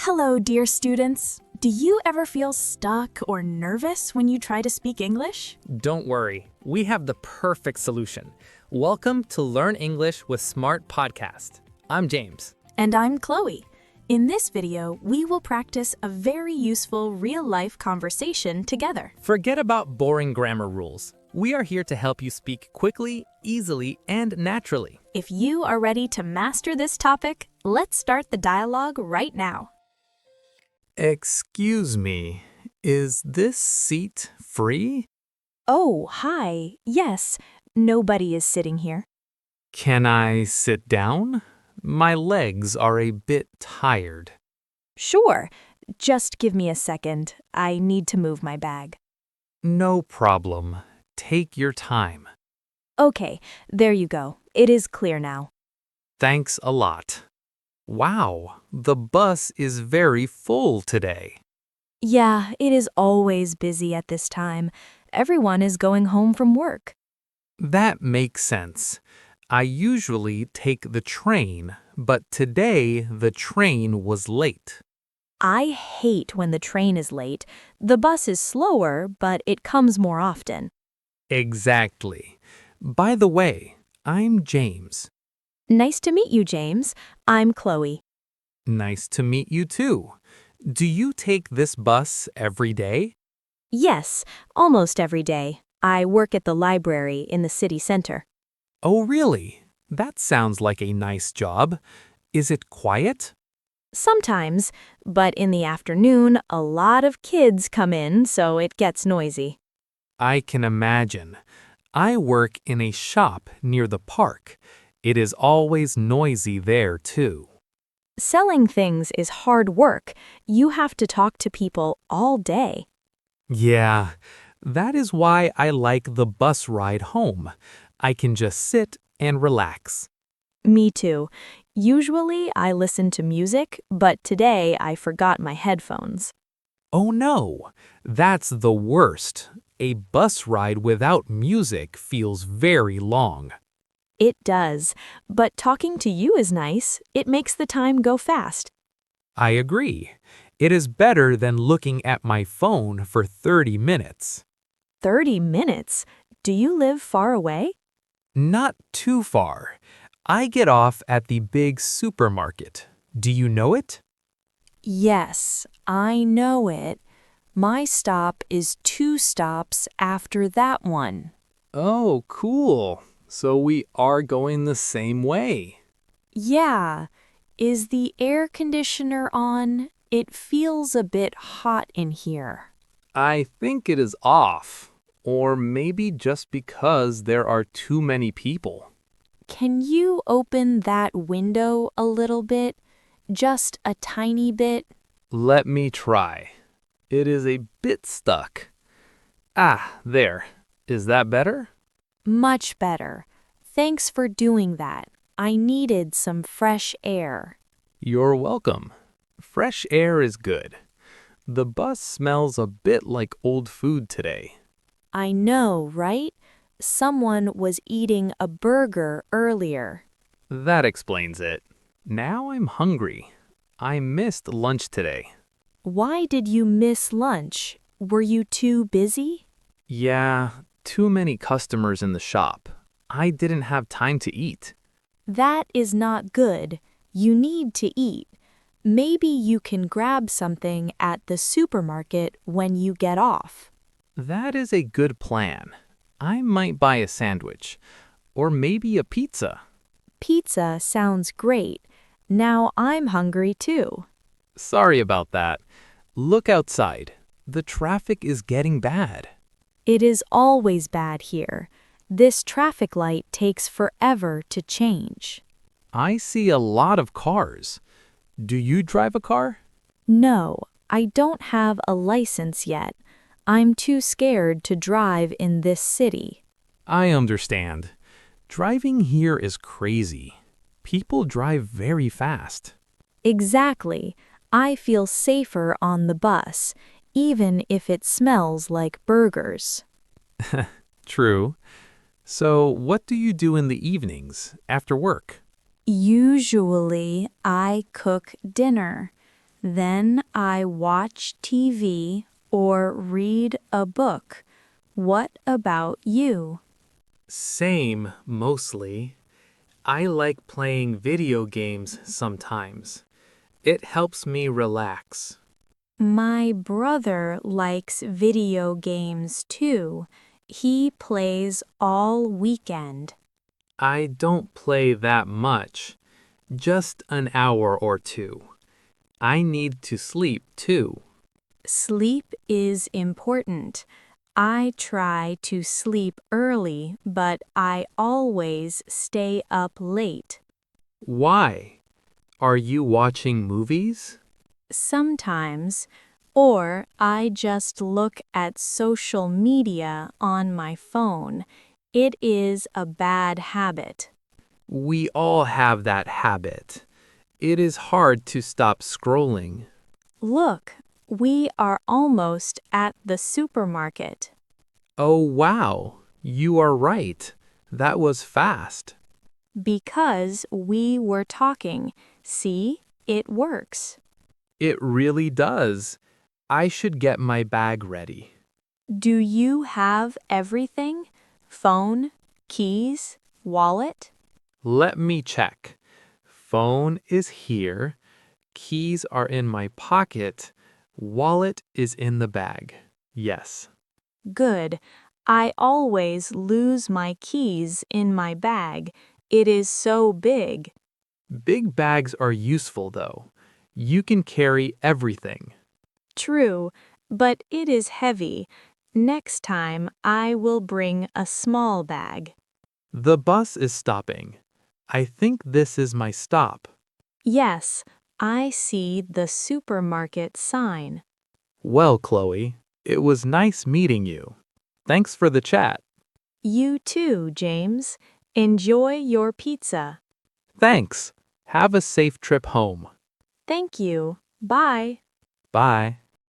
Hello, dear students. Do you ever feel stuck or nervous when you try to speak English? Don't worry, we have the perfect solution. Welcome to Learn English with Smart Podcast. I'm James. And I'm Chloe. In this video, we will practice a very useful real-life conversation together. Forget about boring grammar rules. We are here to help you speak quickly, easily, and naturally. If you are ready to master this topic, let's start the dialogue right now. Excuse me, is this seat free? Oh, hi. Yes, nobody is sitting here. Can I sit down? My legs are a bit tired. Sure. Just give me a second. I need to move my bag. No problem. Take your time. Okay, there you go. It is clear now. Thanks a lot. Wow, the bus is very full today. Yeah, it is always busy at this time. Everyone is going home from work. That makes sense. I usually take the train, but today the train was late. I hate when the train is late. The bus is slower, but it comes more often. Exactly. By the way, I'm James. Nice to meet you, James. I'm Chloe. Nice to meet you too. Do you take this bus every day? Yes, almost every day. I work at the library in the city center. Oh, really? That sounds like a nice job. Is it quiet? Sometimes, but in the afternoon, a lot of kids come in, so it gets noisy. I can imagine. I work in a shop near the park. It is always noisy there, too. Selling things is hard work. You have to talk to people all day. Yeah, that is why I like the bus ride home. I can just sit and relax. Me too. Usually I listen to music, but today I forgot my headphones. Oh no, that's the worst. A bus ride without music feels very long. It does, but talking to you is nice. It makes the time go fast. I agree. It is better than looking at my phone for 30 minutes. 30 minutes? Do you live far away? Not too far. I get off at the big supermarket. Do you know it? Yes, I know it. My stop is 2 stops after that one. Oh, cool. So we are going the same way. Yeah. Is the air conditioner on? It feels a bit hot in here. I think it is off. Or maybe just because there are too many people. Can you open that window a little bit? Just a tiny bit? Let me try. It is a bit stuck. Ah, there. Is that better? Much better. Thanks for doing that. I needed some fresh air. You're welcome. Fresh air is good. The bus smells a bit like old food today. I know, right? Someone was eating a burger earlier. That explains it. Now I'm hungry. I missed lunch today. Why did you miss lunch? Were you too busy? Yeah, too many customers in the shop. I didn't have time to eat. That is not good. You need to eat. Maybe you can grab something at the supermarket when you get off. That is a good plan. I might buy a sandwich. Or maybe a pizza. Pizza sounds great. Now I'm hungry too. Sorry about that. Look outside. The traffic is getting bad. It is always bad here. This traffic light takes forever to change. I see a lot of cars. Do you drive a car? No, I don't have a license yet. I'm too scared to drive in this city. I understand. Driving here is crazy. People drive very fast. Exactly. I feel safer on the bus, even if it smells like burgers. True. So, what do you do in the evenings after work? Usually, I cook dinner. Then I watch TV or read a book. What about you? Same, mostly. I like playing video games sometimes. It helps me relax. My brother likes video games too. He plays all weekend. I don't play that much, just an hour or two. I need to sleep too. Sleep is important. I try to sleep early, but I always stay up late. Why? Are you watching movies? Sometimes, or I just look at social media on my phone. It is a bad habit. We all have that habit. It is hard to stop scrolling. Look, we are almost at the supermarket. Oh, wow. You are right. That was fast. Because we were talking. See, it works. It really does. I should get my bag ready. Do you have everything? Phone, keys, wallet? Let me check. Phone is here. Keys are in my pocket. Wallet is in the bag. Yes. Good. I always lose my keys in my bag. It is so big. Big bags are useful, though. You can carry everything. True, but it is heavy. Next time I will bring a small bag. The bus is stopping. I think this is my stop. Yes, I see the supermarket sign. Well, Chloe, it was nice meeting you. Thanks for the chat. You too, James. Enjoy your pizza. Thanks. Have a safe trip home. Thank you. Bye. Bye.